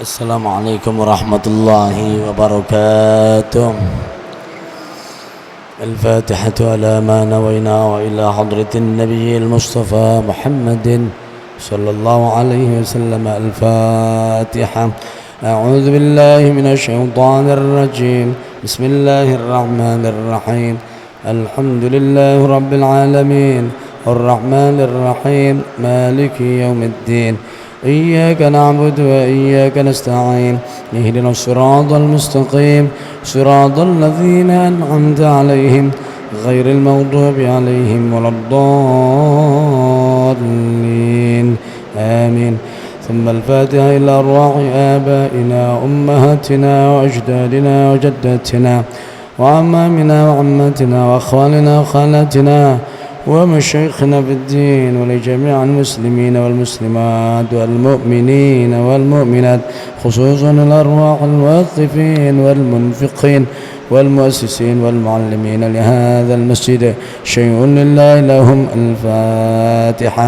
السلام عليكم ورحمة الله وبركاته. الفاتحة على ما نوينا وإلى حضرة النبي المصطفى محمد صلى الله عليه وسلم. الفاتحة. أعوذ بالله من الشيطان الرجيم. بسم الله الرحمن الرحيم. الحمد لله رب العالمين الرحمن الرحيم مالك يوم الدين. إياك نعبد وإياك نستعين. اهدنا الصراط المستقيم صراط الذين أنعمت عليهم غير المغضوب عليهم ولا الضالين آمين. ثم الفاتحة إلى أرواح آبائنا وأمهاتنا وأجدادنا وجداتنا وعمامنا وعماتنا وأخوالنا وخالاتنا ومشايخنا في الدين ولجميع المسلمين والمسلمات والمؤمنين والمؤمنات، خصوصا الأرواح الواقفين والمنفقين والمؤسسين والمعلمين لهذا المسجد. شيء لله لهم. الفاتحة.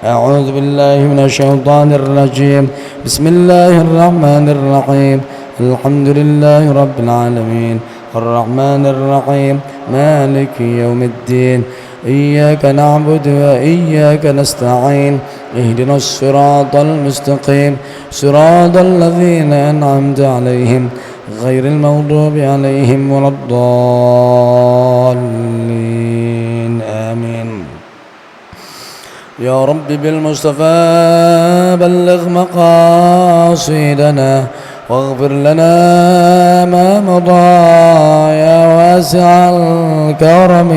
أعوذ بالله من الشيطان الرجيم. بسم الله الرحمن الرحيم. الحمد لله رب العالمين الرحمن الرحيم مالك يوم الدين. إياك نعبد وإياك نستعين. اهدنا الصراط المستقيم صراط الذين أنعمت عليهم غير المغضوب عليهم ولا الضالين آمين. يا رب بالمصطفى بلغ مقاصدنا واغفر لنا ما مضى يا واسع الكرم.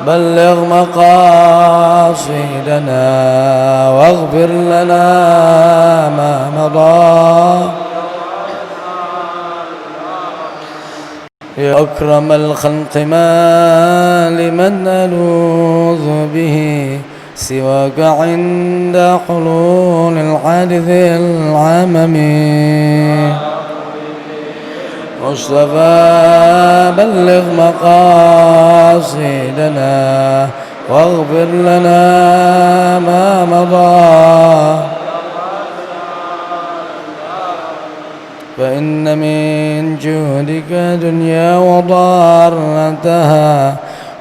بلغ مقاصدنا واغفر لنا ما مضى يا أكرم الخلق. ما لمن نلوذ به سواك عند حلول الحادث العممي. مصطفى بلغ مقاصدنا واغفر لنا ما مضى فإن من جودك دنيا وضارتها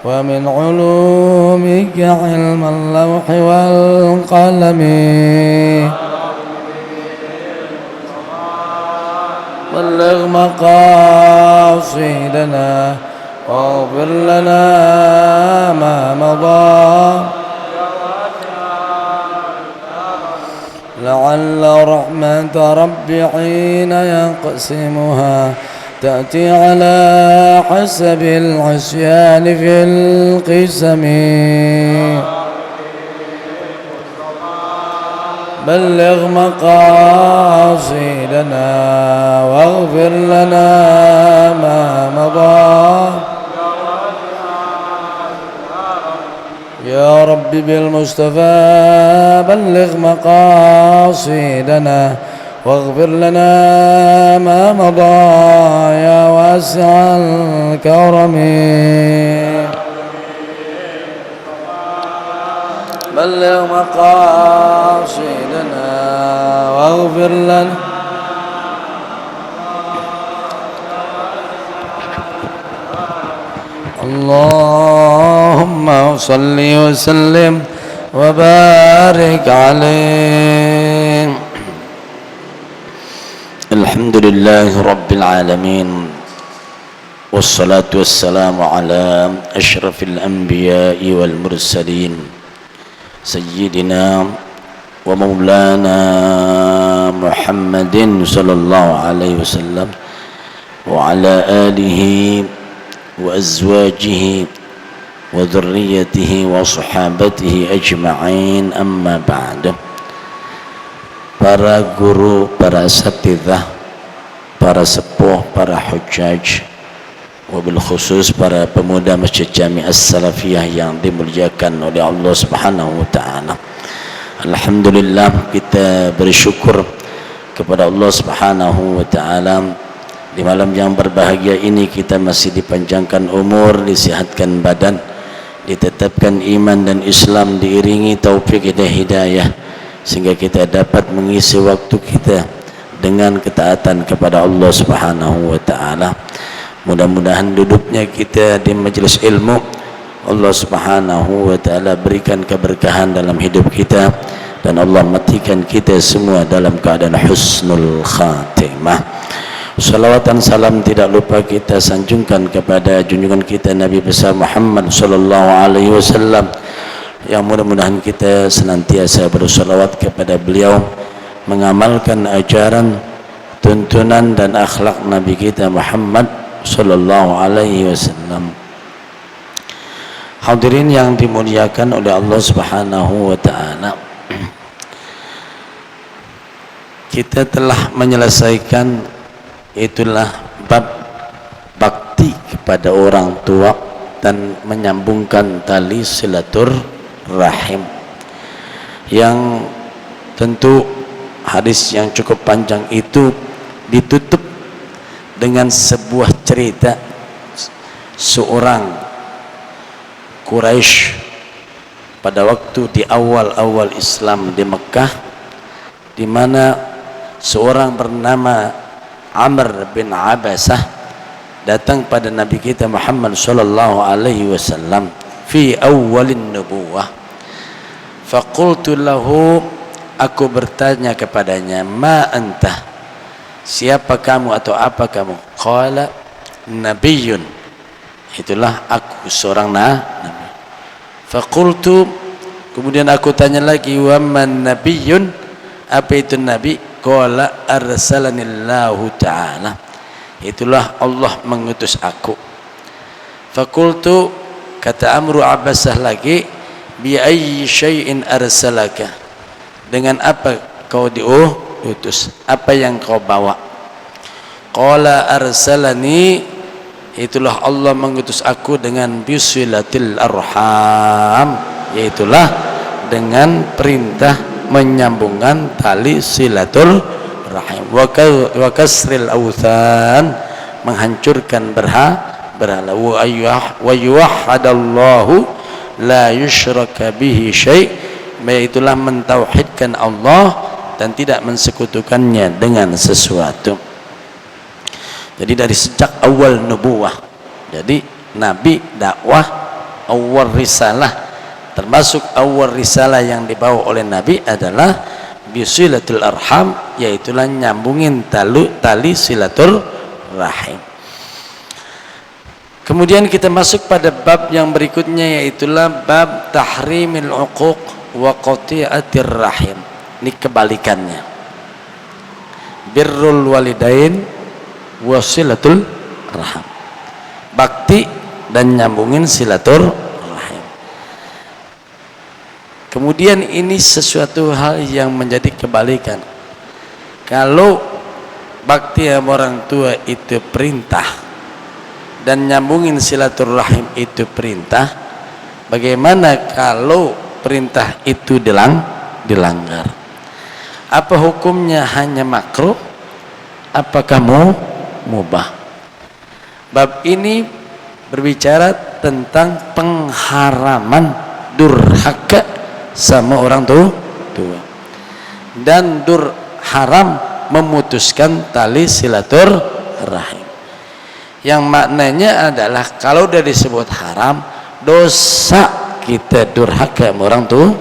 ومن علومك علم اللوح والقلم. بلغ مقاصدنا واغفر لنا ما مضى لعل رحمة ربي حين يقسمها تأتي على حسب العصيان في القسم. بلغ مقاصدنا واغفر لنا ما مضى يا رب بالمصطفى بلغ مقاصدنا واغفر لنا ما مضى يا واسع الكرم. بلغ مقاصدنا واغفر لنا اللهم صل وسلم وبارك عليه. الحمد لله رب العالمين والصلاة والسلام على أشرف الأنبياء والمرسلين سيدنا ومولانا محمد صلى الله عليه وسلم وعلى آله وأزواجه وذريته وصحابته أجمعين. أما بعد. Para guru, para asatidzah, para sepuh, para hujjaj, wabil khusus para pemuda Masjid Jami' As-Salafiyah yang dimuliakan oleh Allah Subhanahu wa taala. Alhamdulillah, kita bersyukur kepada Allah Subhanahu wa taala. Di malam yang berbahagia ini kita masih dipanjangkan umur, disihatkan badan, ditetapkan iman dan Islam, diiringi taufik dan hidayah, sehingga kita dapat mengisi waktu kita dengan ketaatan kepada Allah Subhanahu wa taala. Mudah-mudahan duduknya kita di majelis ilmu Allah Subhanahu wa taala berikan keberkahan dalam hidup kita, dan Allah matikan kita semua dalam keadaan husnul khatimah. Salawat dan salam tidak lupa kita sanjungkan kepada junjungan kita Nabi besar Muhammad sallallahu alaihi wasallam, yang mudah-mudahan kita senantiasa bersalawat kepada beliau, mengamalkan ajaran, tuntunan dan akhlak Nabi kita Muhammad sallallahu alaihi wasallam. Hadirin yang dimuliakan oleh Allah Subhanahu wa taala, kita telah menyelesaikan itulah bab bakti kepada orang tua dan menyambungkan tali silaturahim, yang tentu hadis yang cukup panjang itu ditutup dengan sebuah cerita seorang Quraisy pada waktu di awal-awal Islam di Mekah, di mana seorang bernama Amr bin Abasah datang pada Nabi kita Muhammad sallallahu alaihi wasallam fi awalin nubuwah. Faqultu lahu, aku bertanya kepadanya, ma anta, siapa kamu atau apa kamu? Qala nabiyyun, itulah aku seorang nabi. Faqultu, kemudian aku tanya lagi, wa man nabiyyun, apa itu nabi? Qala arsalanillahu ta'ala, itulah Allah mengutus aku. Fakultu, kata Amru Abbasah lagi, bi ayyi syai'in arsalaka, dengan apa kau diutus, apa yang kau bawa? Qala arsalani, itulah Allah mengutus aku dengan bisilatil arham, yaitulah dengan perintah menyambungkan tali silatul rahim, wa kasril awthan, menghancurkan berhala, wa yuwahhadallahu la yushraka bihi syai', yaitulah mentauhidkan Allah dan tidak mensekutukannya dengan sesuatu. Jadi dari sejak awal nubuwah, jadi nabi dakwah awal risalah, termasuk awal risalah yang dibawa oleh Nabi adalah bisilatul arham, yaitulah nyambungin tali silatul rahim. Kemudian kita masuk pada bab yang berikutnya, yaitulah bab tahrimil uquq wa qati'atir rahim. Ini kebalikannya, birrul walidain wa silatul rahim, bakti dan nyambungin silatul. Kemudian ini sesuatu hal yang menjadi kebalikan. Kalau bakti sama orang tua itu perintah dan nyambungin silaturahim itu perintah, bagaimana kalau perintah itu dilanggar? Apa hukumnya hanya makruh? Apakah mubah? Bab ini berbicara tentang pengharaman durhaka sama orang tua, dan haram memutuskan tali silaturahim, yang maknanya adalah kalau sudah disebut haram, dosa kita durhaka sama orang tua,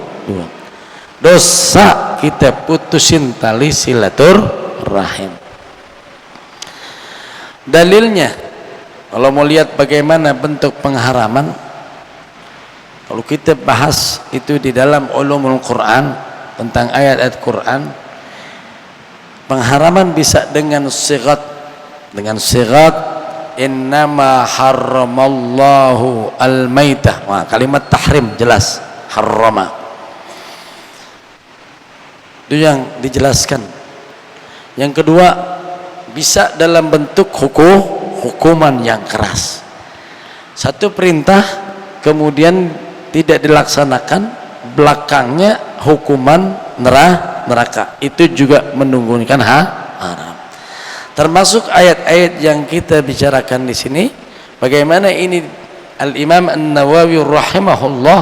dosa kita putusin tali silaturahim. Dalilnya, kalau mau lihat bagaimana bentuk pengharaman, kalau kita bahas itu di dalam ulumul Quran tentang ayat-ayat Quran, pengharaman bisa dengan sigat innama harramallahu al-maitah. Wah, kalimat tahrim jelas, harrama itu yang dijelaskan. Yang kedua, bisa dalam bentuk hukuman yang keras. Satu perintah kemudian tidak dilaksanakan, belakangnya hukuman neraka, itu juga menunggulkan haram. Termasuk ayat-ayat yang kita bicarakan di sini, bagaimana ini Al-Imam An-Nawawi rahimahullah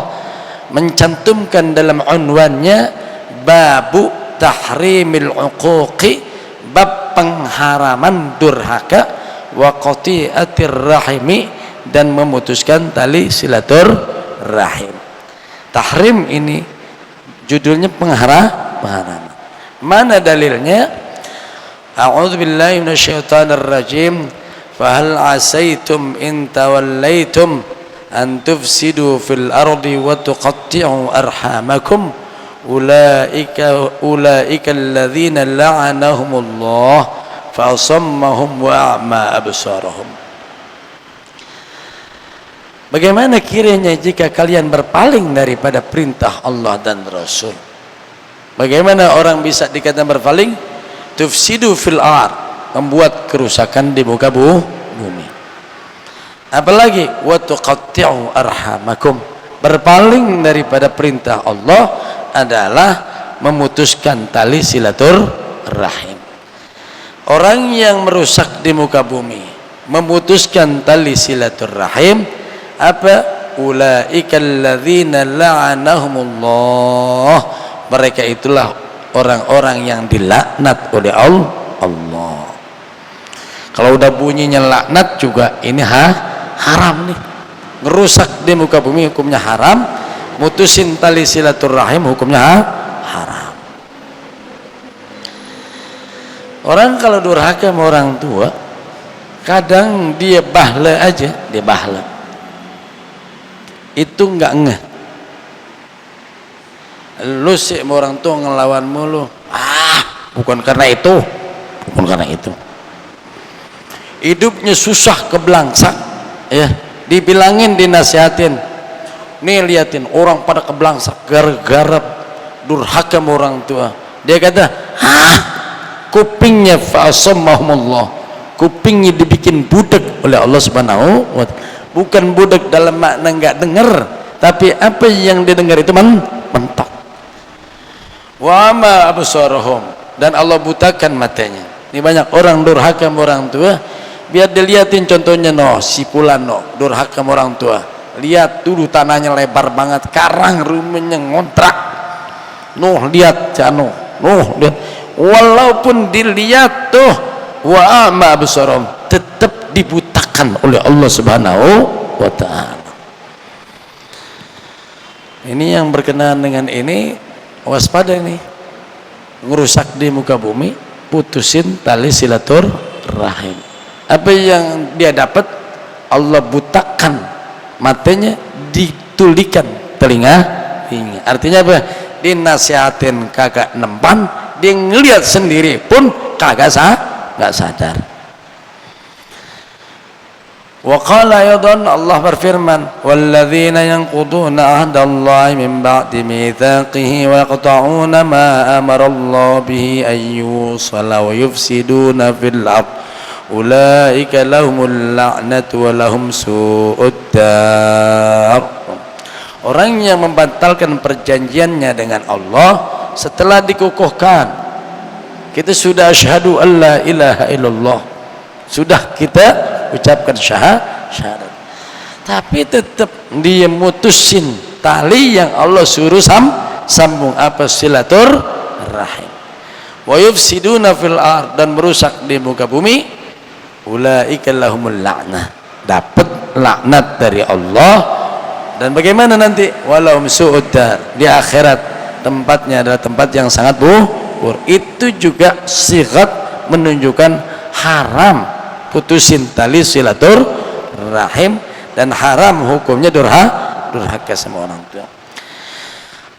mencantumkan dalam unwannya babu tahrimil uquqi, bab pengharaman durhaka, wa qati'atir rahimi, dan memutuskan tali silaturahim. Tahrim ini judulnya pengharaman. Mana dalilnya? A'udzu billahi minasyaitonir rajim. Fahal asaitum in tawallaitum an tufsidu fil ardi wa tuqatti'u arhamakum ulaika alladhina la'anahumullah fa asammahum wa a'ma absarahum. Bagaimana kiranya jika kalian berpaling daripada perintah Allah dan Rasul? Bagaimana orang bisa dikatakan berpaling? Tufsidu fil ard, membuat kerusakan di muka bumi. Apalagi wa tuqatti'u arhamakum, berpaling daripada perintah Allah adalah memutuskan tali silaturahim. Orang yang merusak di muka bumi, memutuskan tali silaturahim, apa? Ulaika alladzina la'anahumullah, mereka itulah orang-orang yang dilaknat oleh Allah. Kalau udah bunyinya laknat juga ini haram nih. Ngerusak di muka bumi hukumnya haram, mutusin tali silaturahim hukumnya haram. Orang kalau durhaka sama orang tua, kadang dia bahla aja, dia bahla. Itu enggak ngeh. Lu sih sama orang tua ngelawan mulu. Bukan karena itu. Bukan karena itu. Hidupnya susah keblangsak, ya, dibilangin, dinasihatin, nih liatin orang pada keblangsak gara-gara durhaka sama orang tua. Dia kata, kupingnya fa'asammahumullah, kupingnya dibikin budak oleh Allah Subhanahu wa ta'ala. Bukan budak dalam makna enggak dengar, tapi apa yang didengar itu mentok. Wa ma absarahum, dan Allah butakan matanya. Ini banyak orang durhaka sama orang tua. Biar dilihatin contohnya, si fulan durhaka sama orang tua. Lihat dulu tanahnya lebar banget, karang rumahnya ngontrak. Lihat lihat. Walaupun dilihat tuh wa ama absarum, tetap dibutakan oleh Allah Subhanahu wa ta'ala. Ini yang berkenaan dengan ini, waspada nih. Ngerusak di muka bumi, putusin tali silaturahim. Apa yang dia dapat, Allah butakan matanya, ditulikan telinga. Artinya apa? Dinasihatin kagak nempan, dia ngelihat sendiri pun kagak sadar. Wa qala aydan, Allah berfirman, walladzina yanquduna ahdallahi min ba'di mitsaqihi wa yaqta'una ma amara Allah bihi an yusala wa yufsiduna fil ardh ulaika lahumul la'natu wa lahum su'ud dar. Orang yang membatalkan perjanjiannya dengan Allah setelah dikukuhkan, kita sudah asyhadu alla ilaha illallah, sudah kita ucapkan syahadat, tapi tetap dia mutusin tali yang Allah suruh sambung, apa? Silaturahim. Wa yufsiduna fil ard, dan merusak di muka bumi. Ulaika lahumul la'nah, dapat laknat dari Allah. Dan bagaimana nanti? Walahum su'ud dar, di akhirat tempatnya adalah tempat yang sangat buruk. Itu juga sigat menunjukkan haram putusin tali silaturahim, dan haram hukumnya durhaka sama orang tua.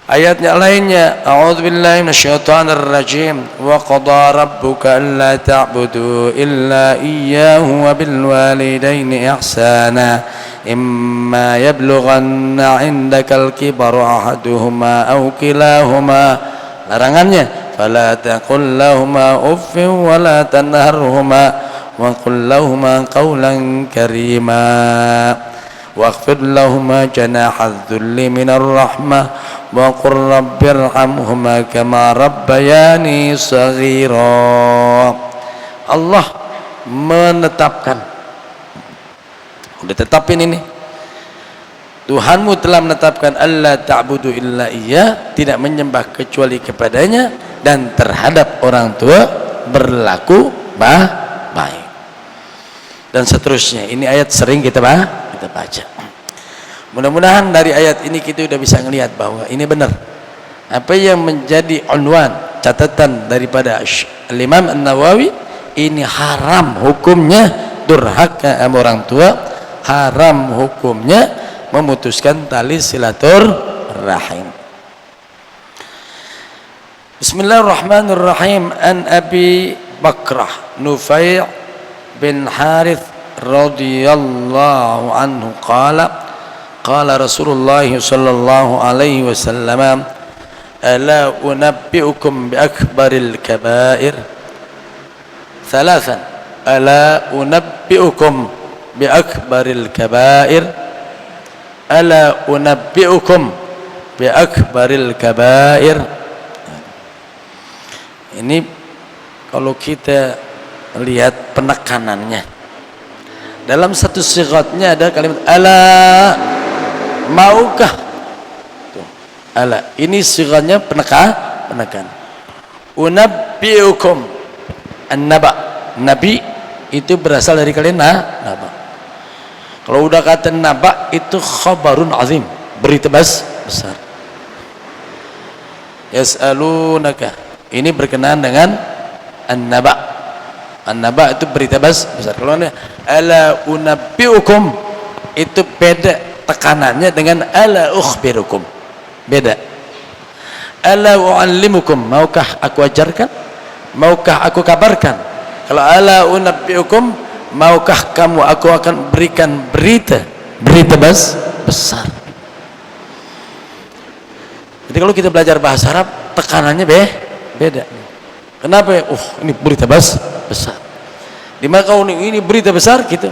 Ayatnya lainnya, a'udzubillahi minasyaitonir rajim, wa qada rabbuka alla ta'budu illa iyyahu wa bil walidaini ihsana imma yablughanna 'indakal kibara ahaduhuma aw kilahuma. Larangannya, fala taqul lahumā uffin wa la tanharhumā wa qul lahumā qawlan karīmā wakhfid lahumā janāha adh-dhulli minar rahmah wa qur rabbirhamhuma kama rabbayani shaghira. Allah menetapkan, udah tetapin ini, Tuhanmu telah menetapkan alla ta'budu illa iya, tidak menyembah kecuali kepadanya, dan terhadap orang tua berlaku baik, dan seterusnya. Ini ayat sering kita baca. Mudah-mudahan dari ayat ini kita sudah bisa melihat bahwa ini benar apa yang menjadi unwan, catatan daripada Imam An-Nawawi. Ini haram hukumnya durhaka sama orang tua, haram hukumnya memutuskan tali silaturahim. Bismillahirrahmanirrahim. An Abi Bakrah Nufai' bin Harith radhiyallahu anhu qala qala Rasulullah sallallahu alaihi wasallam ala unabbiukum bi akbaril kaba'ir thalathan ala unabbiukum bi akbaril kaba'ir ala unabbiukum bi akbaril kabair. Ini kalau kita lihat penekanannya dalam satu sigatnya ada kalimat ala, maukah. Tuh, ala ini sigatnya penekan. Unabbiukum, an-naba, nabi itu berasal dari kalimat naba. Kalau udah kata naba itu khabarun azim, berita besar. Yas'alunaka, ini berkenaan dengan an-naba. An-naba itu berita besar. Kalau ala unabbiukum itu beda tekanannya dengan ala ukhbirukum, beda. Ala uallimukum, maukah aku ajarkan, maukah aku kabarkan. Kalau ala unabbiukum, maukah kamu aku akan berikan berita besar. Jadi kalau kita belajar bahasa Arab tekanannya beda. Kenapa ya? Ini berita besar. Dimana kau ini berita besar gitu.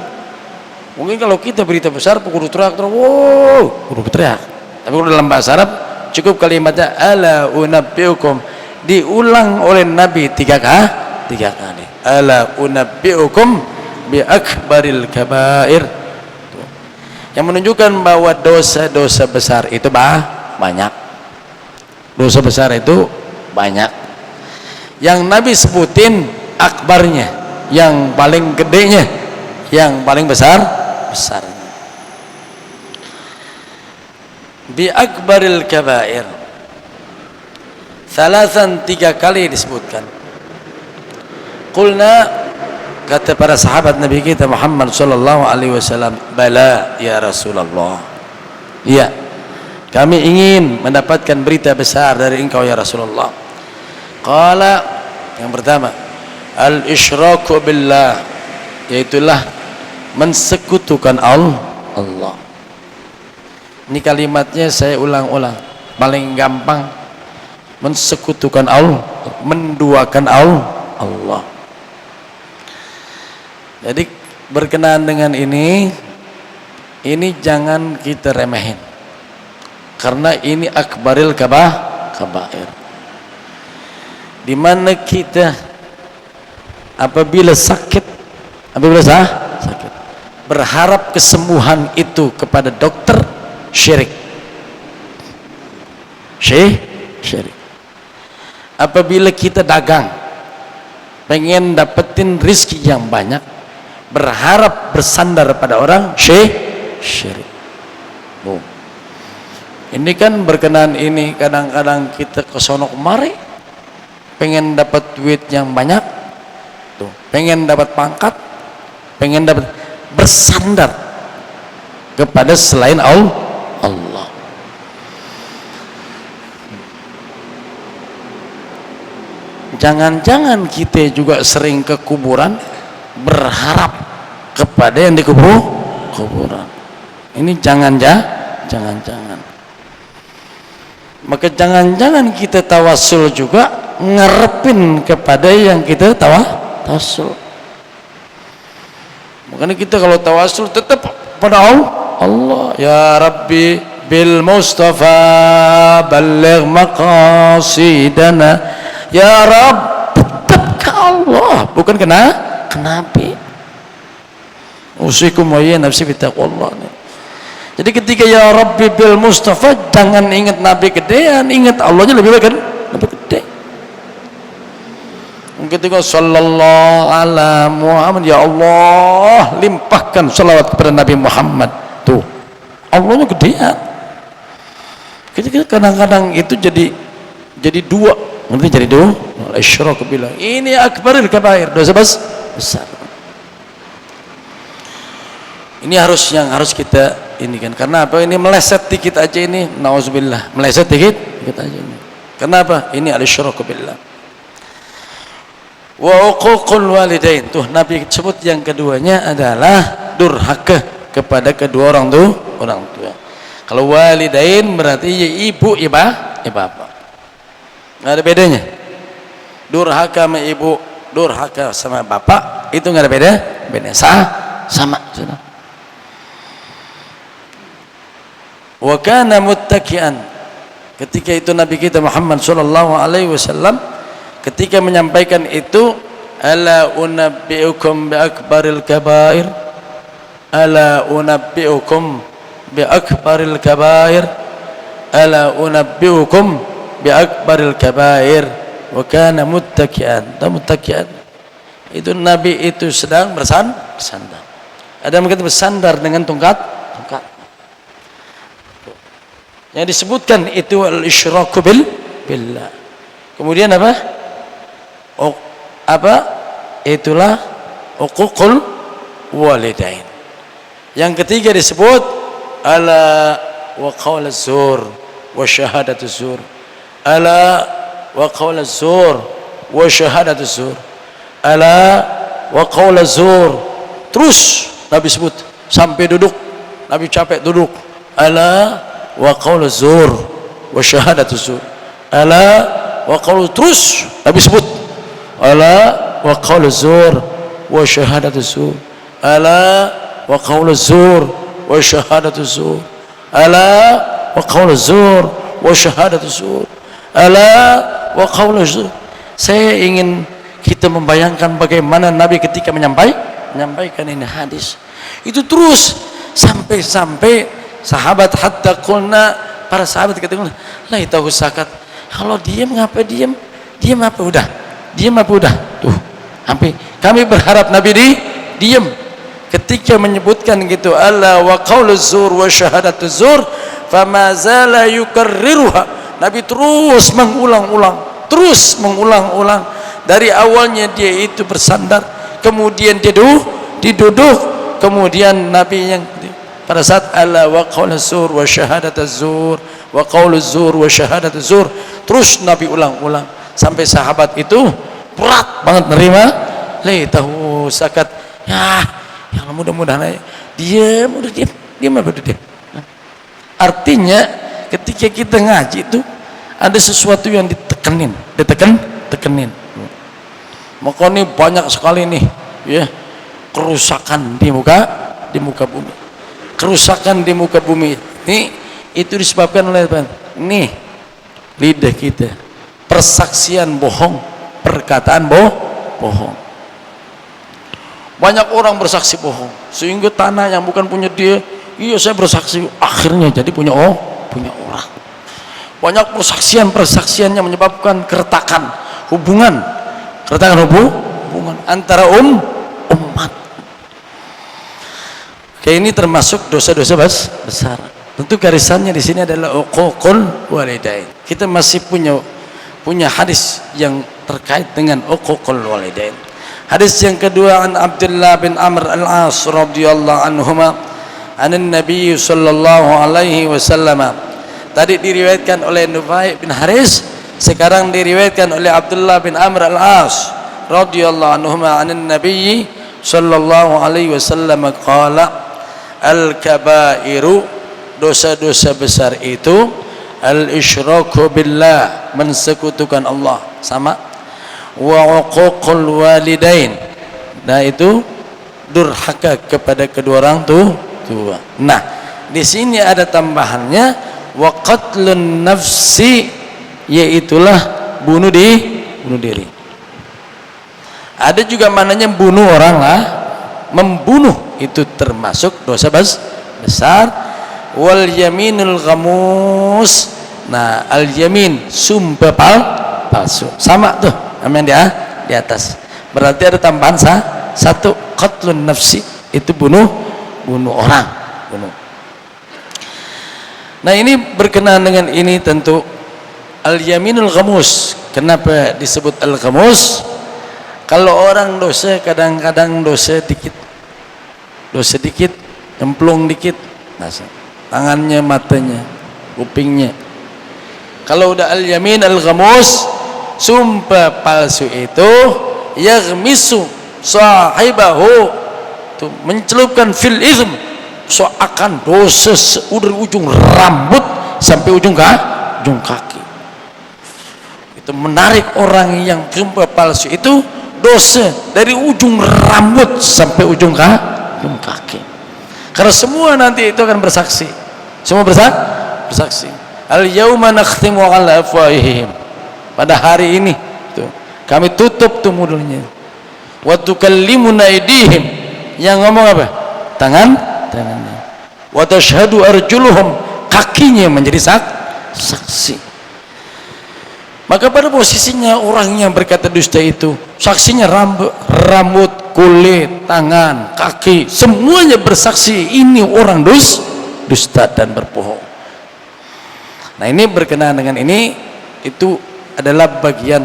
Mungkin kalau kita berita besar kudu teriak, wow, kudu teriak. Tapi kalau dalam bahasa Arab cukup kalimatnya ala unabbiukum, diulang oleh Nabi tiga kali. Ala unabbiukum bi akbaril kabair, yang menunjukkan bahwa dosa-dosa besar itu banyak. Dosa besar itu banyak. Yang Nabi sebutin akbarnya, yang paling gedenya, yang paling besarnya. Bi akbaril kabair, thalathan, 3 kali disebutkan. Qulna, kata para sahabat Nabi kita Muhammad sallallahu alaihi wasallam, bala ya Rasulullah, iya, kami ingin mendapatkan berita besar dari engkau ya Rasulullah. Qala, yang pertama, al-isyraku billah, yaitulah mensekutukan Allah. Ini kalimatnya saya ulang-ulang, paling gampang, mensekutukan Allah, menduakan Allah. Jadi berkenaan dengan ini jangan kita remehin, karena ini akbaril kabair, di mana kita apabila sakit berharap kesembuhan itu kepada dokter, syirik. Apabila kita dagang pengen dapetin rizki yang banyak, berharap bersandar pada orang, syirik. Ini kan berkenaan ini, kadang-kadang kita kesono kemari pengen dapat duit yang banyak, tuh, pengen dapat pangkat, pengen dapat, bersandar kepada selain Allah. Jangan-jangan kita juga sering ke kuburan berharap kepada yang di kuburan. Ini jangan. Maka jangan kita tawasul juga ngarepin kepada yang kita tawasul. Makanya kita kalau tawasul tetap pada Allah. Ya Rabbi bil Mustafa balligh maqasidana. Ya Rabb, tetap ke Allah, bukan ke Nabi. Usikum wa ya nafsi bittaqwallah. Jadi ketika ya Rabbi bil Mustafa, jangan ingat Nabi gedean, ingat Allahnya lebih baik kan? Lebih gede. Ketika sallallahu ala Muhammad, ya Allah limpahkan salawat kepada Nabi Muhammad, tuh Allahnya gedean. Ketika kadang-kadang itu jadi dua, nanti jadi dua. Isyrak bilang ini akbaril kabair, dosa besar. Ini harus kita ini kan, karena apa? Ini meleset dikit aja ini, nauzubillah, meleset dikit aja ini. Kenapa? Ini al-isyrak billah. Wa uququl walidain. Tuh Nabi sebut yang keduanya adalah durhaka kepada kedua orang tua. Kalau walidain berarti ya ibu, ya bapak. Nggak ada bedanya. Durhaka sama ibu, durhaka sama bapak itu nggak ada bedanya. Sama. Wa kana muttaki'an. Ketika itu Nabi kita Muhammad sallallahu alaihi wasallam ketika menyampaikan itu, ala unabbiukum bi akbaril kabair, ala unabbiukum bi akbaril kabair, ala unabbiukum bi akbaril kabair, wa kana muttaki'an. Itu Nabi itu sedang bersandar. Ada yang berkata bersandar dengan tongkat. Yang disebutkan itu al-isyraku billah. Kemudian itulah uququl walidain. Yang ketiga disebut ala wa qaul az-zur wa syahadatu zur. Ala wa qaul az-zur wa syahadatu zur. Ala wa qaul az-zur. Terus Nabi sebut sampai duduk. Nabi capek duduk. Ala wa qaul az-zur wa syahadatu zur. Ala wa qaul, terus Nabi sebut ala wa qaul az-zur wa syahadatu zur. Ala wa qaul az-zur wa syahadatu zur. Ala wa qaul az-zur wa syahadatu zur. Ala wa qaul az-zur. Saya ingin kita membayangkan bagaimana Nabi ketika menyampaikan ini hadis itu terus sampai sahabat, hatta qulna, para sahabat katakan la itahu sakat, kalau diam ngapa diam apa udah tuh, sampai kami berharap Nabi diam ketika menyebutkan gitu alla wa qauluz zur wa syahadatuz zur, fama zala yukarriruha. Nabi terus mengulang-ulang dari awalnya dia itu bersandar, kemudian dia duduk, kemudian Nabi yang pada saat ala wa qauluz zur wa syahadatuz zur wa qauluz zur wa syahadatuz zur, terus Nabi ulang-ulang sampai sahabat itu berat banget nerima. Laitahu sakat, ya mudah-mudahan aja diam. Artinya ketika kita ngaji itu ada sesuatu yang ditekenin. Maka ini banyak sekali nih ya kerusakan di muka bumi. Kerusakan di muka bumi ini itu disebabkan oleh apa? Nih lidah kita, persaksian bohong, perkataan bohong. Banyak orang bersaksi bohong sehingga tanah yang bukan punya dia, iya saya bersaksi, akhirnya jadi punya orang. Banyak persaksian yang menyebabkan keretakan hubungan antara umat. Kayak ini termasuk dosa-dosa besar. Tentu garisannya di sini adalah uququl walidain. Kita masih punya hadis yang terkait dengan uququl walidain. Hadis yang kedua, an Abdullah bin Amr al-As radhiyallahu anhuma, anan Nabi sallallahu alaihi wasallam. Tadi diriwayatkan oleh Nufai bin Haris, sekarang diriwayatkan oleh Abdullah bin Amr al-As radhiyallahu anhuma, anan Nabi sallallahu alaihi wasallam qala al-kabairu, dosa-dosa besar itu, al-isyraku billah, mensekutukan Allah, sama, wa uququl walidain, nah itu durhaka kepada kedua orang tua. Nah di sini ada tambahannya wa qatlun nafsi, yaitulah bunuh diri. Ada juga maknanya bunuh orang lah, membunuh itu termasuk dosa besar. wal yaminul ghamus. Nah, al yamin sumpah palsu. Sama tuh sama yang di atas. Berarti ada tambahan satu, qatlun nafsi, itu bunuh orang, bunuh. Nah, ini berkenaan dengan ini tentu al yaminul ghamus. Kenapa disebut al ghamus? Kalau orang dosa kadang-kadang dosa dikit, nyemplung dikit, tangannya, matanya, kupingnya. Kalau udah al yamin al ghamus, sumpah palsu itu yaghmisu sahibahu, itu mencelupkan fil izm, seakan dosa dari ujung rambut sampai ujung kaki. Itu menarik orang yang sumpah palsu itu dosa dari ujung rambut sampai ujung kaki. Karena semua nanti itu akan bersaksi. Semua bersaksi. Al yauma nakhtimu ala afwahihim. Pada hari ini tuh, kami tutup tuh mulutnya. Wa tukallimuna aydihim. Yang ngomong apa? Tangannya. Wa tashhadu arjuluhum. Kakinya menjadi saksi. Maka pada posisinya orang yang berkata dusta itu, saksinya rambut, kulit, tangan, kaki, semuanya bersaksi ini orang dusta dan berbohong. Nah, ini berkenaan dengan ini, itu adalah bagian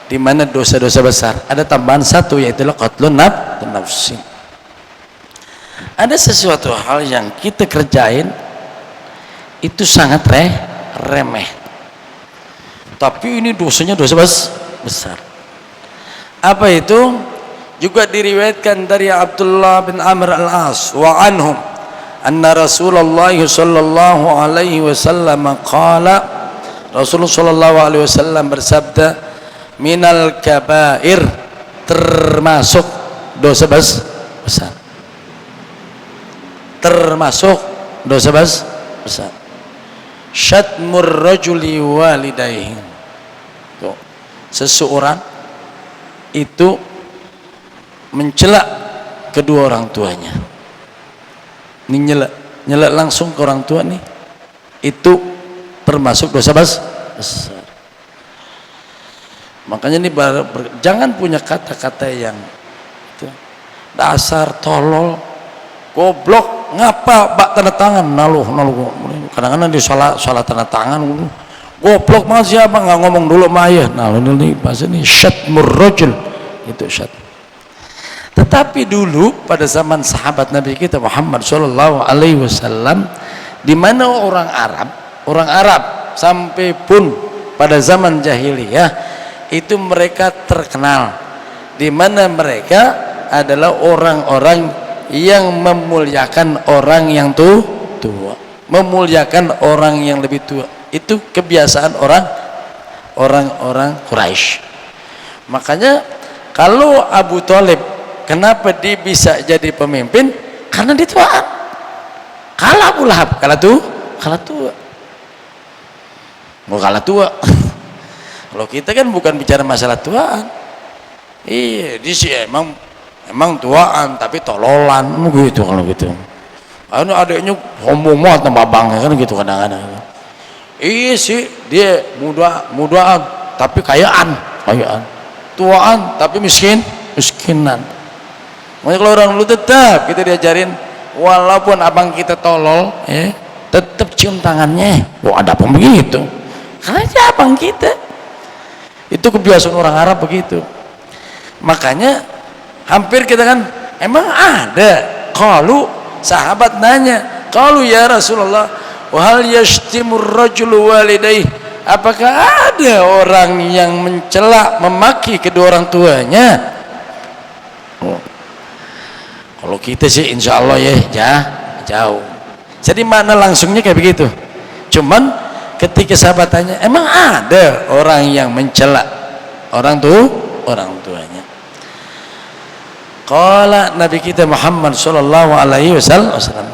di mana dosa-dosa besar. Ada tambahan satu, yaitu qatlun nafsi. Ada sesuatu hal yang kita kerjain itu sangat remeh. Tapi ini dosanya dosa besar. Apa itu? Juga diriwayatkan dari Abdullah bin Amr al-As wa anhum anna Rasulullah sallallahu alaihi wasallam qala, Rasulullah sallallahu alaihi wasallam bersabda, minal kabair, termasuk dosa besar. Termasuk dosa besar. Syatmur rajuli walidayhi. Seseorang itu mencela kedua orang tuanya. Ini nyela langsung ke orang tua nih, itu termasuk dosa besar. Makanya nih jangan punya kata-kata yang itu, dasar, tolol, goblok, ngapa bak tanda tangan, naluh. Kadang-kadang di sholat tanda tangan, goblok masih apa nggak ngomong dulu maya. Nah, ini bahasa ini syatmur rajul, itu syat. Tetapi dulu pada zaman sahabat Nabi kita Muhammad sallallahu alaihi wasallam, di mana orang Arab sampai pun pada zaman jahiliyah itu mereka terkenal, di mana mereka adalah orang-orang yang memuliakan orang yang tua, memuliakan orang yang lebih tua. Itu kebiasaan orang-orang Quraisy. Makanya kalau Abu Thalib, kenapa dia bisa jadi pemimpin? Karena dia tua. Kalah Abu Lahab, kalah tua. Mau kalah tua. Kalau kita kan bukan bicara masalah tuaan. Iya, dia sih emang tuaan tapi tololan gitu. Kalau gitu, anu adiknya sombong banget sama abangnya kan gitu kadang-kadang. Iya sih, dia mudaan tapi kayaan, tuaan tapi miskinan. Makanya kalau orang dulu tetap kita diajarin, walaupun abang kita tolol, tetap cium tangannya. Wah, ada apa begitu? Karena dia abang kita. Itu kebiasaan orang Arab begitu. Makanya hampir kita kan, emang ada. Kalau sahabat nanya, kalau ya Rasulullah, wahal yashtimur rajulu walidayhi, apakah ada orang yang mencela, memaki kedua orang tuanya? Kalau kita sih insya Allah ya jauh. Jadi mana langsungnya kayak begitu. Cuman ketika sahabat tanya, emang ada orang yang mencela orang tuanya? Qala Nabi kita Muhammad sallallahu alaihi wasallam,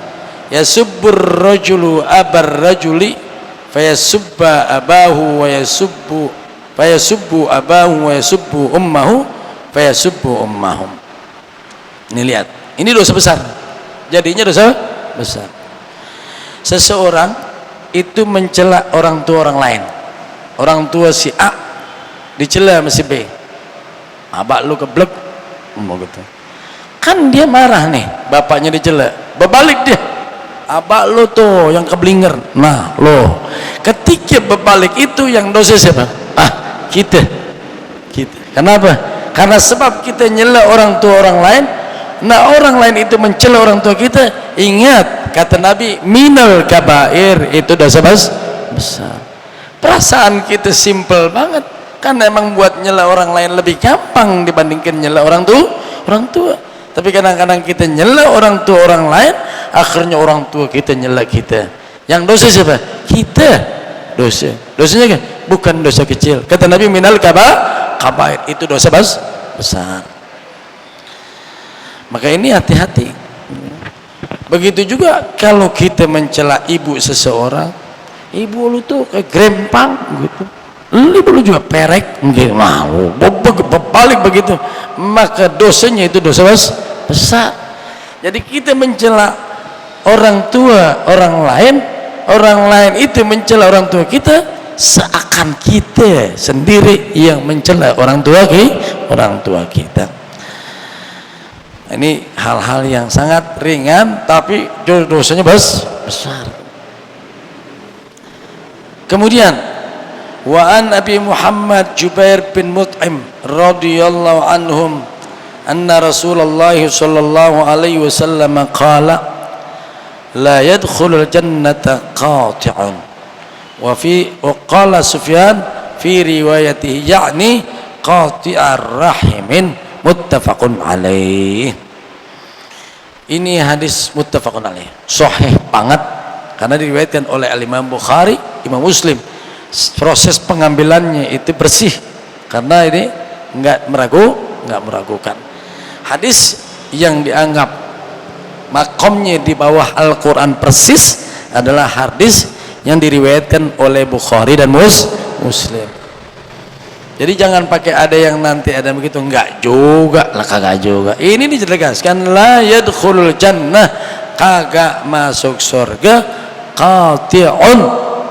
yasubbur rajulu abar rajuli fayasubba abahu wa fayasubbu abahu wa yasubbu ummahu fayasubbu ummahum. Ini lihat, ini dosa besar. Jadinya dosa besar. seseorang itu mencela orang tua orang lain. Orang tua si A dicela sama si B. Abak lu keblek, mau gitu. Kan dia marah nih, bapaknya dicela. Berbalik dia. Abak lu tuh yang keblinger. Nah, lo. Ketika berbalik itu yang dosa siapa? Kita. Kenapa? Karena sebab kita nyela orang tua orang lain. Nah, orang lain itu mencela orang tua kita. Ingat, kata Nabi, minal kabair, itu dosa besar. Perasaan kita simple banget. Kan emang buat nyela orang lain lebih gampang dibandingkan nyela orang tua. Tapi kadang-kadang kita nyela orang tua orang lain, akhirnya orang tua kita nyela kita. Yang dosa siapa? Kita. Dosanya kan bukan dosa kecil. Kata Nabi, minal kabair, itu dosa besar. Maka ini hati-hati. Begitu juga kalau kita mencela ibu seseorang, ibu lu tuh kayak grempang gitu, ibu lu juga perek gitu, mau balik begitu, maka dosanya itu dosa besar. Jadi kita mencela orang tua orang lain itu mencela orang tua kita, seakan kita sendiri yang mencela orang tua kita. Ini hal-hal yang sangat ringan tapi dosanya besar. Kemudian wa an Abi Muhammad Jubair bin Mut'im radhiyallahu anhum anna Rasulullah sallallahu alaihi wasallam qala la yadkhulul jannata qati'un wa qala Sufyan fi riwayatihi ya'ni qati'ar rahimin muttafaqun alaih. Ini hadis muttafaqun alaih, sahih banget karena diriwayatkan oleh Imam Bukhari, Imam Muslim. Proses pengambilannya itu bersih karena ini enggak meragukan. Hadis yang dianggap makomnya di bawah Al-Quran persis adalah hadis yang diriwayatkan oleh Bukhari dan Muslim. Jadi jangan pakai ada yang nanti ada begitu, enggak juga lah, kagak juga. Ini dijelaskan la yadkhulul jannah, kagak masuk surga qati'un,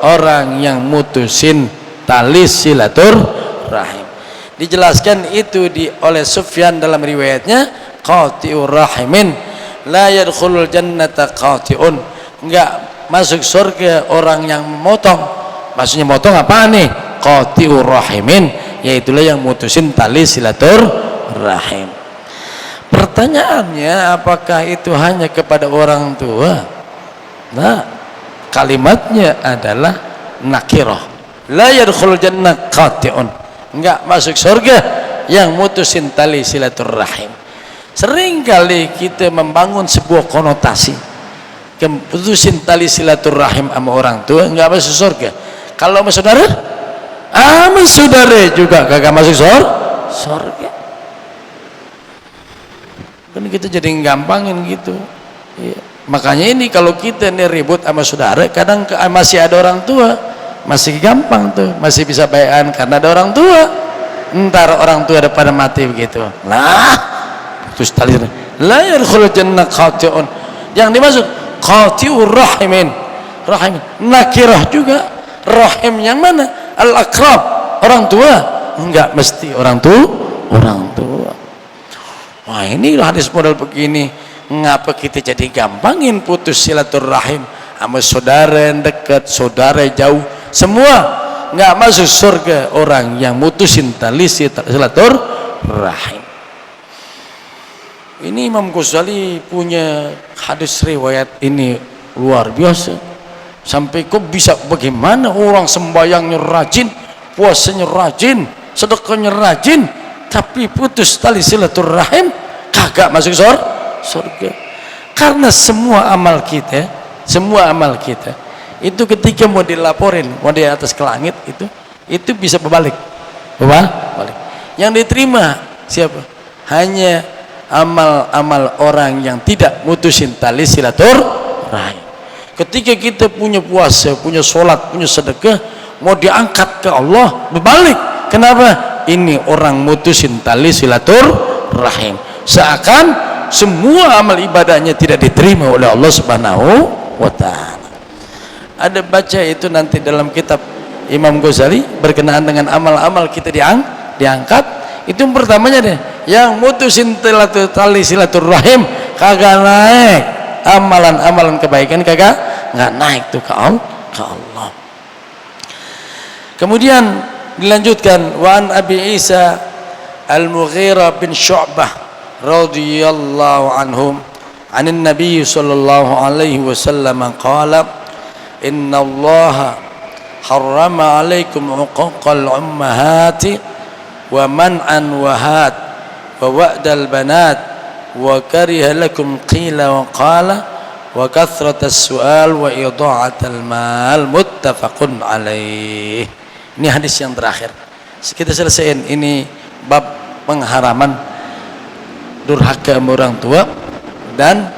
orang yang mutusin tali silaturahim. Dijelaskan itu oleh Sufyan dalam riwayatnya qati'ur rahimin la yadkhulul jannata qati'un, enggak masuk surga orang yang memotong. Maksudnya motong apa nih? Qati'ur rahimin, yaitulah yang mutusin tali silaturahim. Pertanyaannya, apakah itu hanya kepada orang tua? Nah, kalimatnya adalah nakirah. La yadkhulul jannah qati'un, enggak masuk surga yang mutusin tali silaturahim. Seringkali kita membangun sebuah konotasi, putusin tali silaturahim sama orang tua enggak masuk surga. Kalau sama saudara, sama saudara juga kagak masuk surga. Kan kita jadi gampangin gitu ya. Makanya ini kalau kita nih ribut sama saudara, kadang masih ada orang tua, masih gampang tuh, masih bisa bayan karena ada orang tua. Ntar orang tua ada pada mati begitu, nah terus tali la yadkhulul jannah qati'un, yang dimaksud qati'ur rahimin, nakirah juga. Rahim yang mana? Al-akrab, orang tua? Enggak mesti orang tua. Wah, ini hadis model begini, ngapa kita jadi gampangin putus silaturahim sama saudara yang dekat, saudara jauh, semua enggak masuk surga orang yang mutusin tali silaturahim. Ini Imam Ghazali punya hadis riwayat ini luar biasa. Sampai kok bisa bagaimana orang sembayangnya rajin, puasanya rajin, sedekahnya rajin, tapi putus tali silaturahim kagak masuk surga. Karena semua amal kita itu ketika mau dilaporin, mau di atas ke langit itu bisa berbalik. Yang diterima siapa? Hanya amal-amal orang yang tidak mutusin tali silaturahim. Ketika kita punya puasa, punya sholat, punya sedekah, mau diangkat ke Allah, berbalik. Kenapa? Ini orang mutusin tali silaturahim. Seakan semua amal ibadahnya tidak diterima oleh Allah Subhanahu wa ta'ala. ada baca itu nanti dalam kitab Imam Ghazali berkenaan dengan amal-amal kita diangkat. Itu yang pertamanya deh, yang mutusin tali silaturahim kagak naik, amalan-amalan kebaikan kagak nggak naik tuh ke Allah. Kemudian dilanjutkan, wa an Abi Isa Al-Mughirah bin Syu'bah radhiyallahu anhum anin Nabi sallallahu alaihi wasallam qala inna Allah harrama alaikum uquqal ummahati wa man'an wahat wa wa'dal banat wa kariha lakum qila wa qala wa kathratas su'al wa idha'atal mal muttafaqun alaih. Ini hadis yang terakhir. Kita selesaiin ini bab pengharaman durhaka sama orang tua dan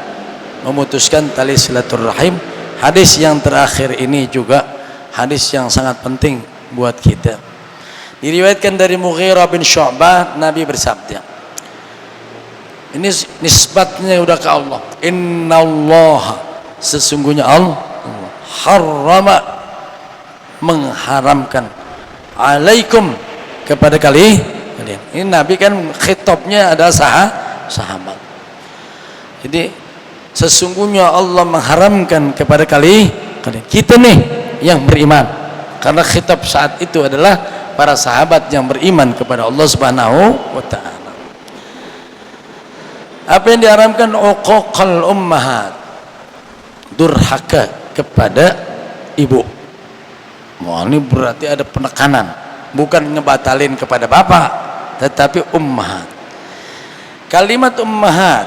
memutuskan tali silaturahim. Hadis yang terakhir ini juga hadis yang sangat penting buat kita. Diriwayatkan dari Mughirah bin Syu'bah, Nabi bersabda, ini nisbatnya udah ke Allah, innallaha, sesungguhnya Allah harrama, mengharamkan, alaikum, kepada kalian. Ini Nabi kan khitabnya adalah sahabat. Jadi sesungguhnya Allah mengharamkan kepada kalian, kita nih yang beriman, karena khitab saat itu adalah para sahabat yang beriman kepada Allah Subhanahu wa ta'ala. Apa yang diharamkan? Uquqal ummahat, durhaka kepada ibu. Wah, ini berarti ada penekanan, bukan ngebatalin kepada bapak, tetapi ummahat. Kalimat ummahat,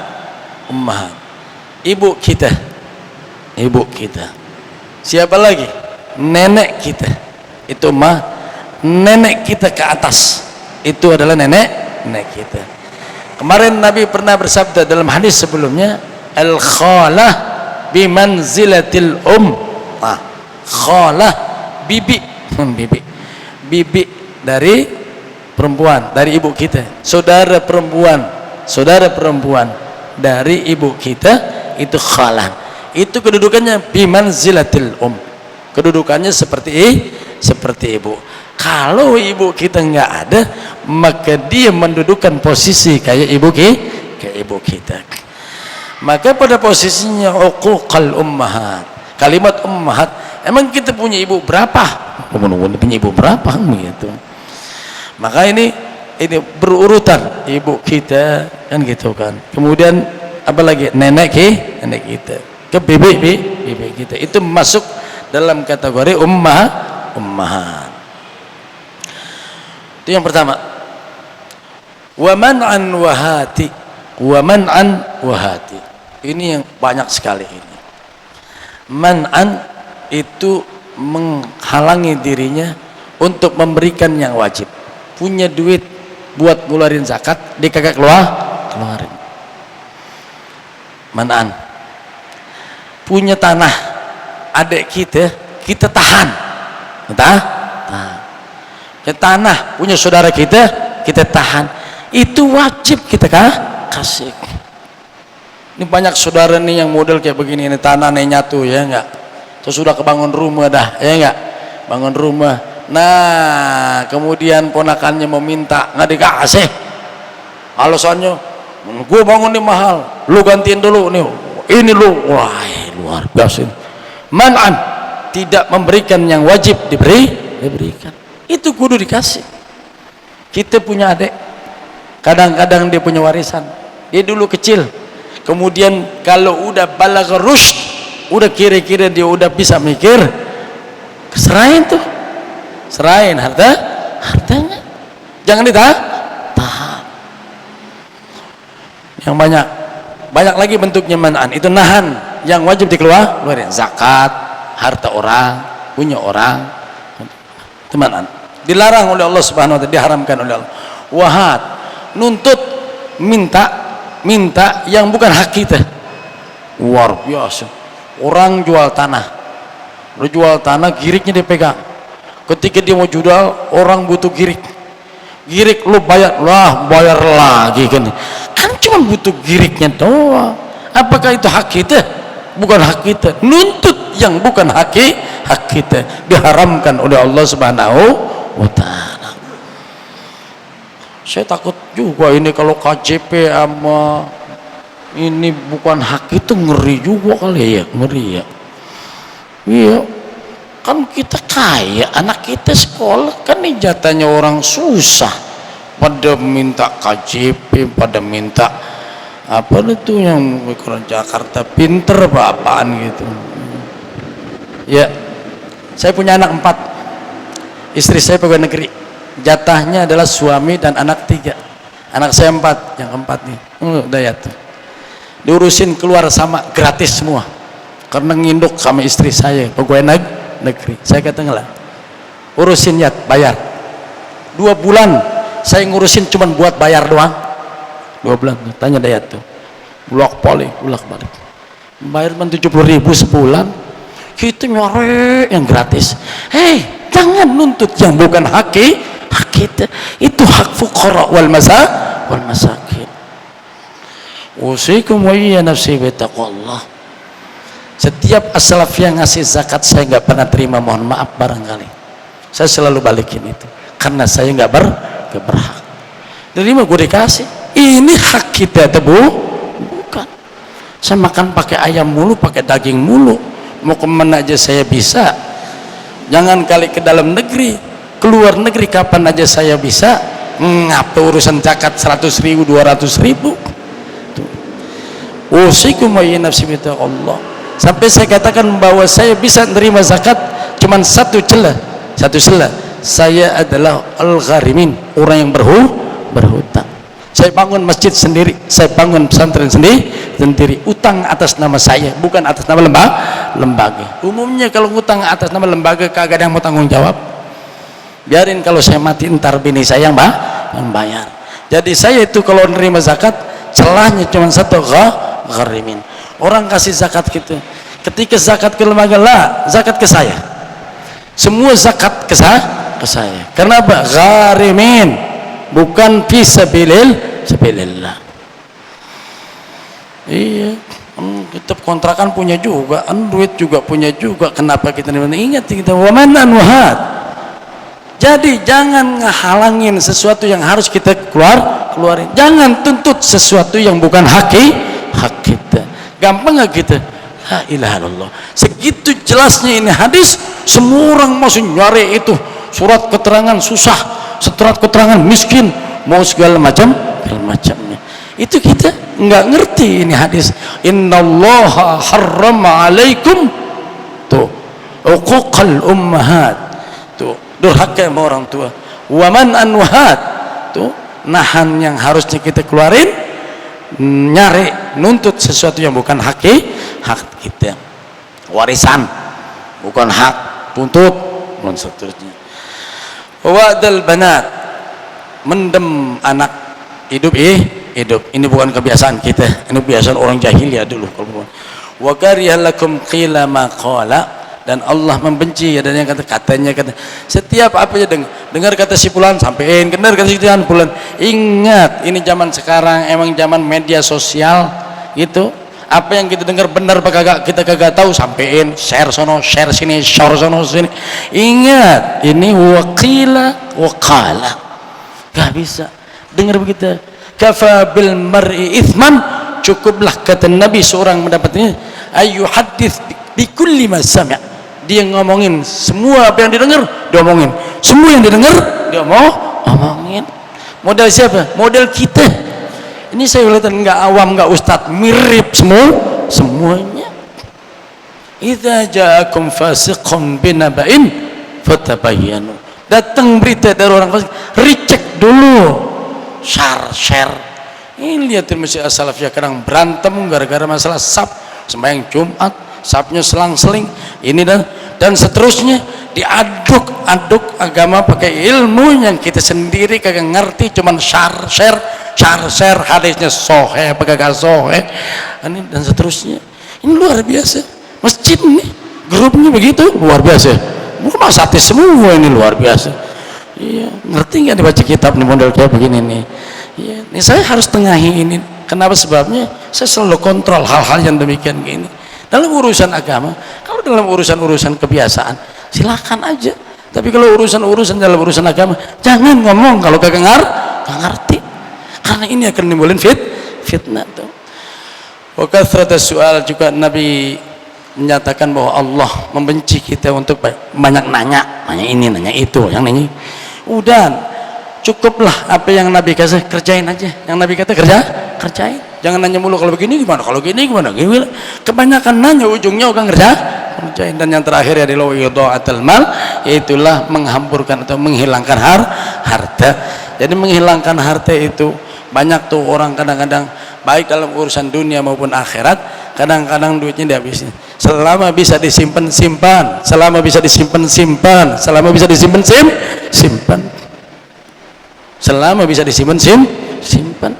ibu kita, siapa lagi? Nenek kita, itu nenek kita ke atas, itu adalah nenek kita. Kemarin Nabi pernah bersabda dalam hadis sebelumnya, al khalah bimanzilatil khalah, bibi dari perempuan, dari ibu kita, saudara perempuan dari ibu kita, itu khalah. Itu kedudukannya bimanzilatil kedudukannya seperti ibu. Kalau ibu kita nggak ada, maka dia mendudukan posisi kayak ibu kita. Maka pada posisinya uquqal ummahat, kalimat ummahat. Emang kita punya ibu berapa? Punya ibu berapa gitu. Maka ini berurutan, ibu kita kan gitu kan. Kemudian apa lagi? Nenek kita, ke bibi kita. Itu masuk dalam kategori ummahat. Itu yang pertama. Wa man'an wahati. Ini yang banyak sekali ini. Man'an itu menghalangi dirinya untuk memberikan yang wajib. Punya duit buat ngeluarin zakat, dia kagak keluarin. Man'an. Punya tanah, adik kita tahan. Tanah punya saudara kita tahan, itu wajib kita kasih. Ini banyak saudara nih yang model kayak begini, ini tanah nih nyatu, ya enggak, terus sudah kebangun rumah dah, ya enggak, bangun rumah, nah kemudian ponakannya meminta nggak dikasih, alasannya gue bangun nih mahal, lu gantiin dulu nih, ini lu, wah luar biasa. Man'an, tidak memberikan yang wajib diberikan. Itu kudu dikasih. Kita punya adik, kadang-kadang dia punya warisan, dia dulu kecil, kemudian kalau udah balagh rusyd, udah kira-kira dia udah bisa mikir, serahin hartanya, jangan tahan. Yang banyak lagi bentuknya man'an, itu nahan yang wajib dikeluarin, zakat, harta orang, punya orang, teman-teman, dilarang oleh Allah Subhanahu wa ta'ala, diharamkan oleh Allah. Wahat, nuntut, minta yang bukan hak kita. Luar biasa. Orang jual tanah, giriknya dipegang. Ketika dia mau jual, orang butuh girik, lu bayar lagi kan cuma butuh giriknya doang. Apakah itu hak kita? Bukan hak kita. Nuntut yang bukan hak hak kita diharamkan oleh Allah Subhanahu wa ta'ala. Saya takut juga ini kalau KJP sama ini bukan hak, itu ngeri juga kali ya, ngeri ya. Iya, kan kita kaya, anak kita sekolah, kan ini jatahnya orang susah, pada minta KJP, pada minta apa itu yang ukuran Jakarta Pinter apa-apaan gitu. Ya, saya punya anak 4, istri saya pegawai negeri, jatahnya adalah suami dan anak 3, anak saya 4, yang keempat nih Dayat diurusin keluar sama gratis semua karena nginduk sama istri saya pegawai negeri. Saya kata ngelah, urusin ya bayar 2 bulan, saya ngurusin cuman buat bayar doang 2 bulan. Tanya Dayat tuh bolak balik bayar 70.000 sebulan, kita nyore yang gratis. Hei, jangan nuntut yang bukan hak kita, itu hak fuqara wal masakin. Usikum wa iya nafsi bitaqwallah. Setiap as-salafiyah ngasih zakat saya nggak pernah terima, mohon maaf barangkali saya selalu balikin itu karena saya nggak berhak. Terima gue dikasih, ini hak kita atau bukan. Saya makan pakai ayam mulu, pakai daging mulu, mau kemana aja saya bisa. Jangan kali ke dalam negeri, keluar negeri kapan aja saya bisa. Ngapa urusan zakat 100.000 200.000. Usikum wa nafsi bitaqwallah. Sampai saya katakan bahwa saya bisa menerima zakat cuman satu celah. Saya adalah al-gharimin, orang yang berhutang. Saya bangun masjid sendiri, saya bangun pesantren sendiri, utang atas nama saya, bukan atas nama lembaga. Umumnya kalau utang atas nama lembaga kagak ada yang mau tanggung jawab. Biarin kalau saya mati ntar bini saya yang bayar. Jadi saya itu kalau nerima zakat celahnya cuma satu, gharimin. Orang kasih zakat gitu, ketika zakat ke lembaga lah, zakat ke saya, semua zakat ke saya. Kenapa? Gharimin, bukan fisabilillah. Iya, kita kontrakan punya juga, duit juga punya juga. Kenapa kita ingat kita waman anwahat. Jadi jangan ngehalangin sesuatu yang harus kita keluarin. Jangan tuntut sesuatu yang bukan hak kita. Gampang nggak gitu? La ilaha illallah. Segitu jelasnya ini hadis, semua orang masih nyari itu surat keterangan susah, surat keterangan miskin, mau segala macamnya. Itu kita nggak ngerti ini hadis. Innallaha harrama alaikum tuh uquqal ummahat, tuh durhaka sama orang tua. Waman anwahat, tuh nahan yang harusnya kita keluarin, nyari nuntut sesuatu yang bukan hak kita. Warisan bukan hak, tuntut dan seterusnya. Wa'dal banat, mendem anak hidup. Ini bukan kebiasaan kita, ini kebiasaan orang jahiliyah dulu. Wa kariha lakum qila ma qala, dan Allah membenci ada yang katanya setiap apa aja dengar kata si fulan sampein, dengar kata si fulan. Ingat, ini zaman sekarang emang zaman media sosial gitu. Apa yang kita dengar benar apa kita kagak tahu, sampein, share sono, share sini, share sono sini. Ingat, ini waqila waqala, gak bisa dengar begitu. Kafa bil mar'i ithman, cukuplah kata Nabi seorang mendapatnya ayu hadits bi kulli ma sami'. Dia ngomongin semua apa yang didengar, diomongin. Semua yang didengar, dia mau omongin. Model siapa? Model kita. Ini saya lihat enggak awam, enggak ustadz, mirip semuanya. Idza ja'akum fasiqun binaba'in fatabayyanu. Datang berita dari orang fasik, recheck dulu. Share. Ini lihatin masjid as-salafiyah kadang berantem gara-gara masalah sab, sembahyang Jumat, sabnya selang-seling ini dan seterusnya, diaduk agama pakai ilmu yang kita sendiri kagak ngerti, cuman share hadisnya sahih apa kagak sahih ini dan seterusnya. Ini luar biasa masjid ini, grupnya begitu luar biasa, bukan masatis semua, ini luar biasa. Iya, ngerti nggak dibaca kitab nih model kayak begini nih. Iya, ini saya harus tengahi ini. Kenapa? Sebabnya saya selalu kontrol hal-hal yang demikian gini dalam urusan agama. Kalau dalam urusan-urusan kebiasaan silakan aja, tapi kalau urusan-urusan dalam urusan agama jangan ngomong kalau kagak ngerti, karena ini akan nimbulin fitnah tuh. Wa kathratus soal, juga Nabi menyatakan bahwa Allah membenci kita untuk banyak nanya ini nanya itu, yang nanya udah cukuplah apa yang Nabi kasih, kerjain aja yang Nabi kata, kerjain, jangan nanya mulu kalau begini gimana, kalau gini gimana, kebanyakan nanya ujungnya orang kerjain. Dan yang terakhir adalah idha'atul mal, itulah menghampurkan atau menghilangkan harta. Jadi menghilangkan harta itu banyak tuh orang kadang-kadang baik dalam urusan dunia maupun akhirat, kadang-kadang duitnya dihabisin. Selama bisa disimpan simpan, selama bisa disimpan simpan, selama bisa disimpan simpan, selama bisa disimpan simpan.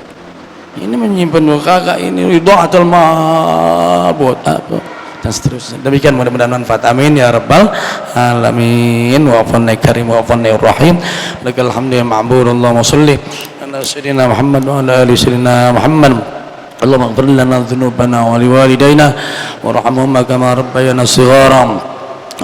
Ini menyimpan kagak, ini idha'atul mal buat apa dan seterusnya. Demikian, mudah-mudahan manfaat, amin ya rabbal alamin. Wa afwan karim wa afwan rahim, lakal hamdu ya ma'bud. Allahumma shalli ala sayyidina Muhammad wa ala ali sayyidina Muhammad. Allahumma ighfir lana dhunubana wa liwalidayna warhamhuma kama rabbayana shighara.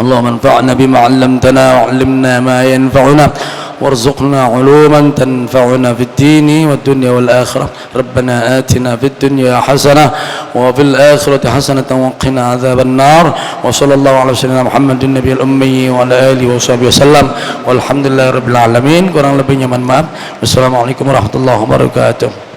Allahumma anfa'na bima 'allamtana wa 'allimna ma yanfa'una warzuqna 'uluman tanfa'una fid dini wad dunya wal akhirah. Rabbana atina fid dunya hasanah wa fil akhirati hasanatan wa qina adzaban nar. Wa sallallahu ala sayyidina Muhammadin nabiyil ummi wa ala alihi wa sahbihi wasallam. Walhamdulillahirabbil alamin. Kurang lebihnya mohon maaf. Wassalamualaikum warahmatullahi wabarakatuh.